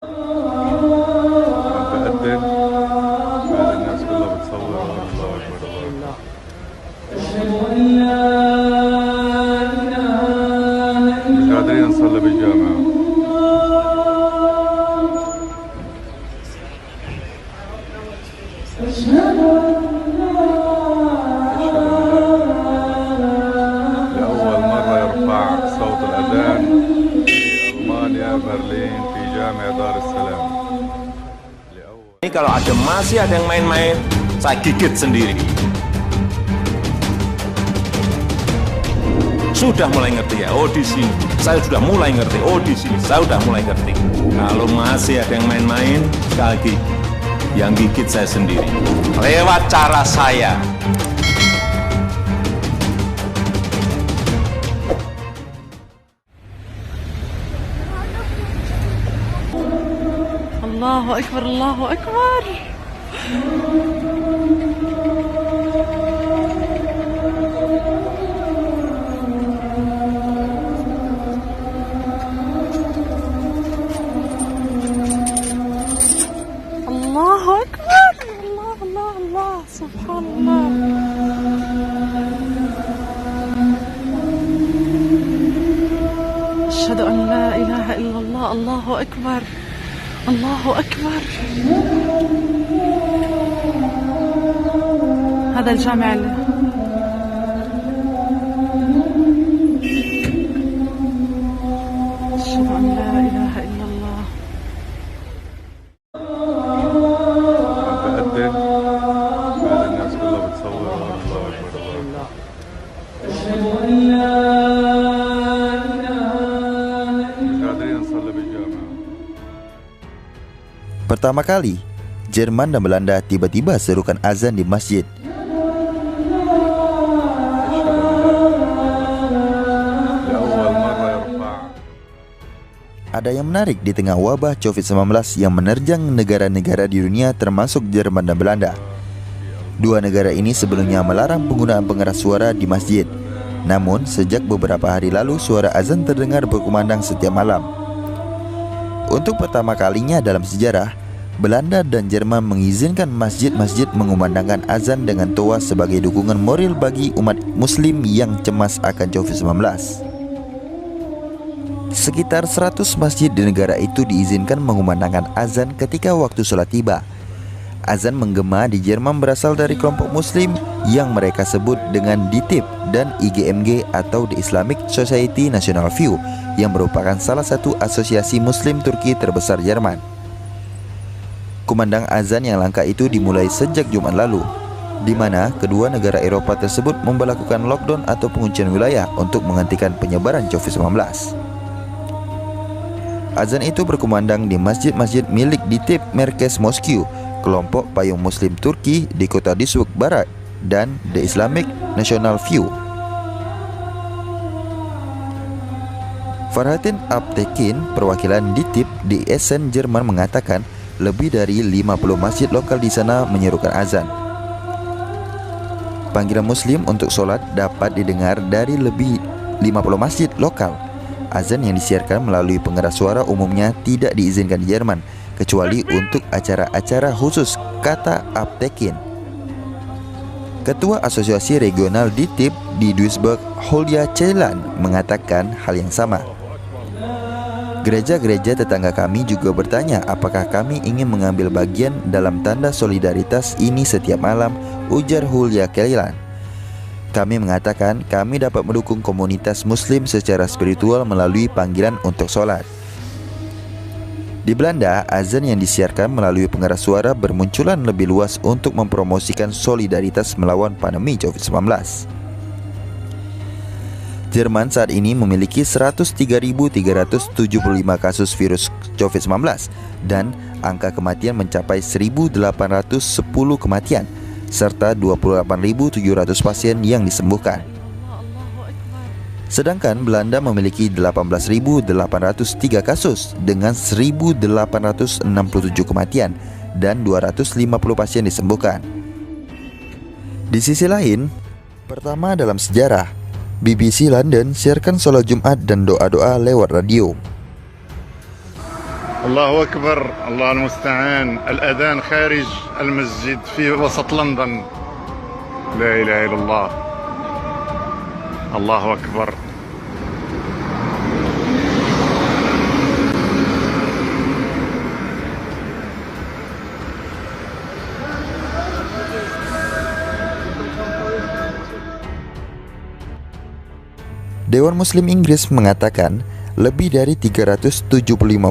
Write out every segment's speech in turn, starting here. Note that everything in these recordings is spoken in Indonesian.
لما بأذن بعد الناس كلها بتصور الله أكبر الله أكبر. مش قادرين نصلي بالجامع. لأول مرة يرفع صوت الأذان في ألمانيا برلين في جامع دار السلام. Ini kalau masih ada yang main-main, saya gigit sendiri. Sudah mulai ngerti ya, oh di sini. Saya sudah mulai ngerti, oh di sini. Saya sudah mulai ngerti. Kalau masih ada yang main-main, sekali lagi, yang gigit saya sendiri. Lewat cara saya. الله أكبر الله أكبر. الله أكبر. الله الله الله سبحان الله. أشهد أن لا إله إلا الله. الله أكبر الله أكبر. هذا الجامع أشهد أن لا إله إلا الله. لما بأذن بعد الناس كلها بتصور الله أكبر الله. مش قادرين نصلي بالجامع. Pertama kali, Jerman dan Belanda tiba-tiba serukan azan di masjid. Ada yang menarik di tengah wabah COVID-19 yang menerjang negara-negara di dunia termasuk Jerman dan Belanda. Dua negara ini sebelumnya melarang penggunaan pengeras suara di masjid. Namun, sejak beberapa hari lalu suara azan terdengar berkumandang setiap malam. Untuk pertama kalinya dalam sejarah, Belanda dan Jerman mengizinkan masjid-masjid mengumandangkan azan dengan toa sebagai dukungan moral bagi umat muslim yang cemas akan COVID-19. Sekitar 100 masjid di negara itu diizinkan mengumandangkan azan ketika waktu sholat tiba. Azan menggema di Jerman berasal dari kelompok muslim yang mereka sebut dengan DITIB dan IGMG atau The Islamic Society National View, yang merupakan salah satu asosiasi muslim Turki terbesar Jerman. Kumandang azan yang langka itu dimulai sejak Jumat lalu, di mana kedua negara Eropa tersebut memberlakukan lockdown atau penguncian wilayah untuk menghentikan penyebaran COVID-19. Azan itu berkumandang di masjid-masjid milik DITIB Merkez Moskow, kelompok payung muslim Turki di kota Duisburg Barat, dan The Islamic National View. Farhatin Aptekin, perwakilan DITIB di Essen, Jerman, mengatakan lebih dari 50 masjid lokal di sana menyerukan azan. Panggilan muslim untuk sholat dapat didengar dari lebih 50 masjid lokal. Azan yang disiarkan melalui pengeras suara umumnya tidak diizinkan di Jerman, kecuali untuk acara-acara khusus, kata Aptekin. Ketua Asosiasi Regional DITIB di Duisburg, Julia Ceylan, mengatakan hal yang sama. Gereja-gereja tetangga kami juga bertanya apakah kami ingin mengambil bagian dalam tanda solidaritas ini setiap malam, ujar Julia Ceylan. Kami mengatakan kami dapat mendukung komunitas muslim secara spiritual melalui panggilan untuk sholat. Di Belanda, azan yang disiarkan melalui pengeras suara bermunculan lebih luas untuk mempromosikan solidaritas melawan pandemi COVID-19. Jerman saat ini memiliki 103.375 kasus virus COVID-19 dan angka kematian mencapai 1.810 kematian serta 28.700 pasien yang disembuhkan. Sedangkan Belanda memiliki 18.803 kasus dengan 1.867 kematian dan 250 pasien disembuhkan. Di sisi lain, pertama dalam sejarah, BBC London siarkan sholat Jumat dan doa-doa lewat radio. الله أكبر، الله المستعان. الأذان خارج المسجد في وسط لندن. لا إله إلا الله. الله أكبر. Dewan Muslim Inggris mengatakan lebih dari 375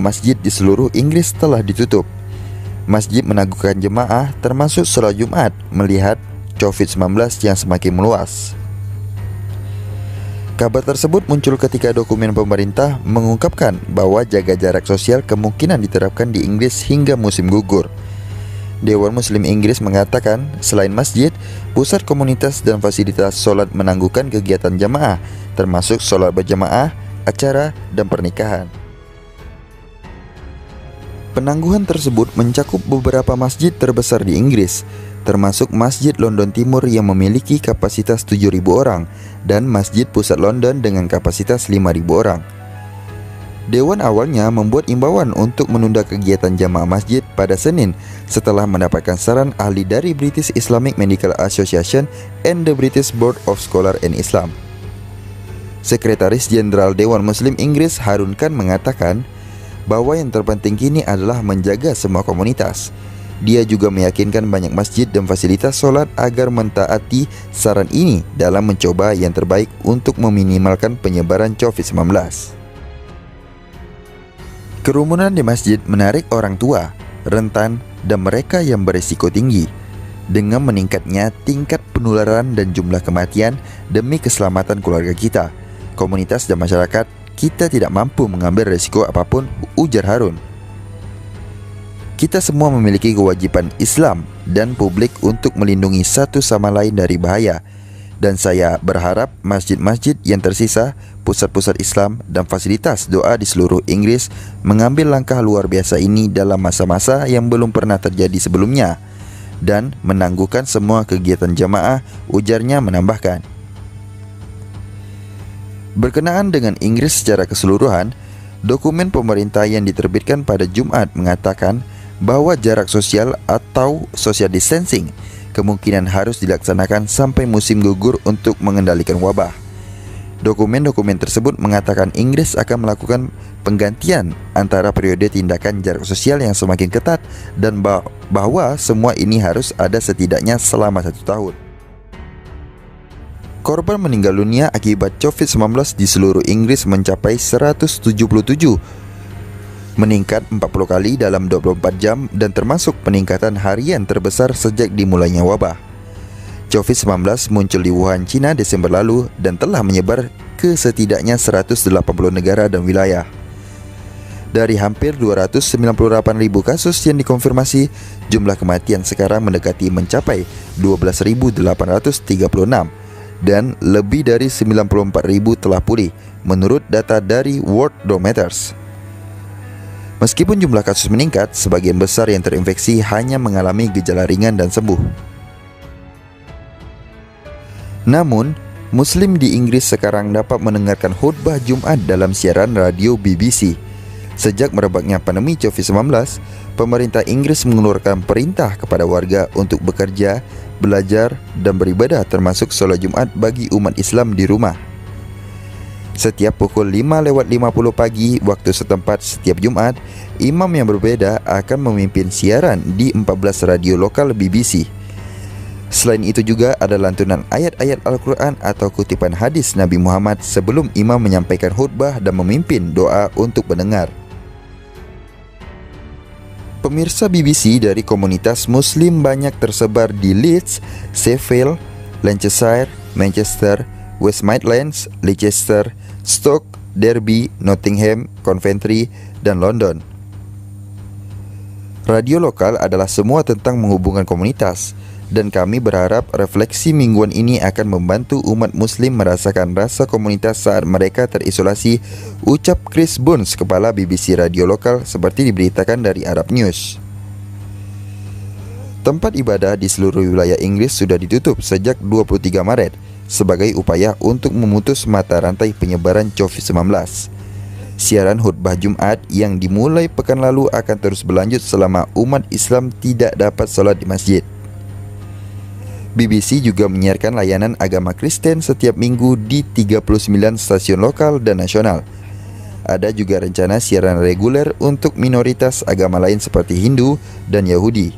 masjid di seluruh Inggris telah ditutup. Masjid menangguhkan jemaah termasuk sholat Jumat melihat COVID-19 yang semakin meluas. Kabar tersebut muncul ketika dokumen pemerintah mengungkapkan bahwa jaga jarak sosial kemungkinan diterapkan di Inggris hingga musim gugur. Dewan Muslim Inggris mengatakan selain masjid, pusat komunitas dan fasilitas sholat menangguhkan kegiatan jamaah, termasuk sholat berjamaah, acara, dan pernikahan. Penangguhan tersebut mencakup beberapa masjid terbesar di Inggris, termasuk Masjid London Timur yang memiliki kapasitas 7.000 orang dan Masjid Pusat London dengan kapasitas 5.000 orang. Dewan awalnya membuat imbauan untuk menunda kegiatan jamaah masjid pada Senin setelah mendapatkan saran ahli dari British Islamic Medical Association and the British Board of Scholars in Islam. Sekretaris Jenderal Dewan Muslim Inggris Harun Khan mengatakan bahwa yang terpenting kini adalah menjaga semua komunitas. Dia juga meyakinkan banyak masjid dan fasilitas sholat agar mentaati saran ini dalam mencoba yang terbaik untuk meminimalkan penyebaran COVID-19. Kerumunan di masjid menarik orang tua, rentan, dan mereka yang berisiko tinggi. Dengan meningkatnya tingkat penularan dan jumlah kematian demi keselamatan keluarga kita, komunitas dan masyarakat, kita tidak mampu mengambil risiko apapun, ujar Harun. Kita semua memiliki kewajiban Islam dan publik untuk melindungi satu sama lain dari bahaya. Dan saya berharap masjid-masjid yang tersisa, pusat-pusat Islam, dan fasilitas doa di seluruh Inggris mengambil langkah luar biasa ini dalam masa-masa yang belum pernah terjadi sebelumnya dan menangguhkan semua kegiatan jamaah, ujarnya menambahkan. Berkenaan dengan Inggris secara keseluruhan, dokumen pemerintah yang diterbitkan pada Jumat mengatakan bahwa jarak sosial atau social distancing kemungkinan harus dilaksanakan sampai musim gugur untuk mengendalikan wabah. Dokumen-dokumen tersebut mengatakan Inggris akan melakukan penggantian antara periode tindakan jarak sosial yang semakin ketat dan bahwa semua ini harus ada setidaknya selama 1 tahun. Korban meninggal dunia akibat COVID-19 di seluruh Inggris mencapai 177, meningkat 40 kali dalam 24 jam dan termasuk peningkatan harian terbesar sejak dimulainya wabah. COVID-19 muncul di Wuhan, China Desember lalu dan telah menyebar ke setidaknya 180 negara dan wilayah. Dari hampir 298.000 kasus yang dikonfirmasi, jumlah kematian sekarang mendekati mencapai 12.836 dan lebih dari 94.000 telah pulih menurut data dari Worldometers. Meskipun jumlah kasus meningkat, sebagian besar yang terinfeksi hanya mengalami gejala ringan dan sembuh. Namun, Muslim di Inggris sekarang dapat mendengarkan khutbah Jumat dalam siaran radio BBC. Sejak merebaknya pandemi COVID-19, pemerintah Inggris mengeluarkan perintah kepada warga untuk bekerja, belajar, dan beribadah termasuk sholat Jumat bagi umat Islam di rumah. Setiap pukul 5:50 pagi waktu setempat setiap Jumat, imam yang berbeda akan memimpin siaran di 14 radio lokal BBC. Selain itu juga ada lantunan ayat-ayat Al-Quran atau kutipan hadis Nabi Muhammad sebelum imam menyampaikan khutbah dan memimpin doa untuk pendengar. Pemirsa BBC dari komunitas Muslim banyak tersebar di Leeds, Sheffield, Lancashire, Manchester, West Midlands, Leicester, Stoke, Derby, Nottingham, Coventry, dan London. Radio lokal adalah semua tentang menghubungkan komunitas, dan kami berharap refleksi mingguan ini akan membantu umat Muslim merasakan rasa komunitas saat mereka terisolasi, ucap Chris Burns, kepala BBC radio lokal, seperti diberitakan dari Arab News. Tempat ibadah di seluruh wilayah Inggris sudah ditutup sejak 23 Maret sebagai upaya untuk memutus mata rantai penyebaran COVID-19. Siaran khutbah Jumat yang dimulai pekan lalu akan terus berlanjut selama umat Islam tidak dapat sholat di masjid. BBC juga menyiarkan layanan agama Kristen setiap minggu di 39 stasiun lokal dan nasional. Ada juga rencana siaran reguler untuk minoritas agama lain seperti Hindu dan Yahudi.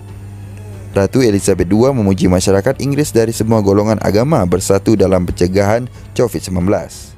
Ratu Elizabeth II memuji masyarakat Inggris dari semua golongan agama bersatu dalam pencegahan COVID-19.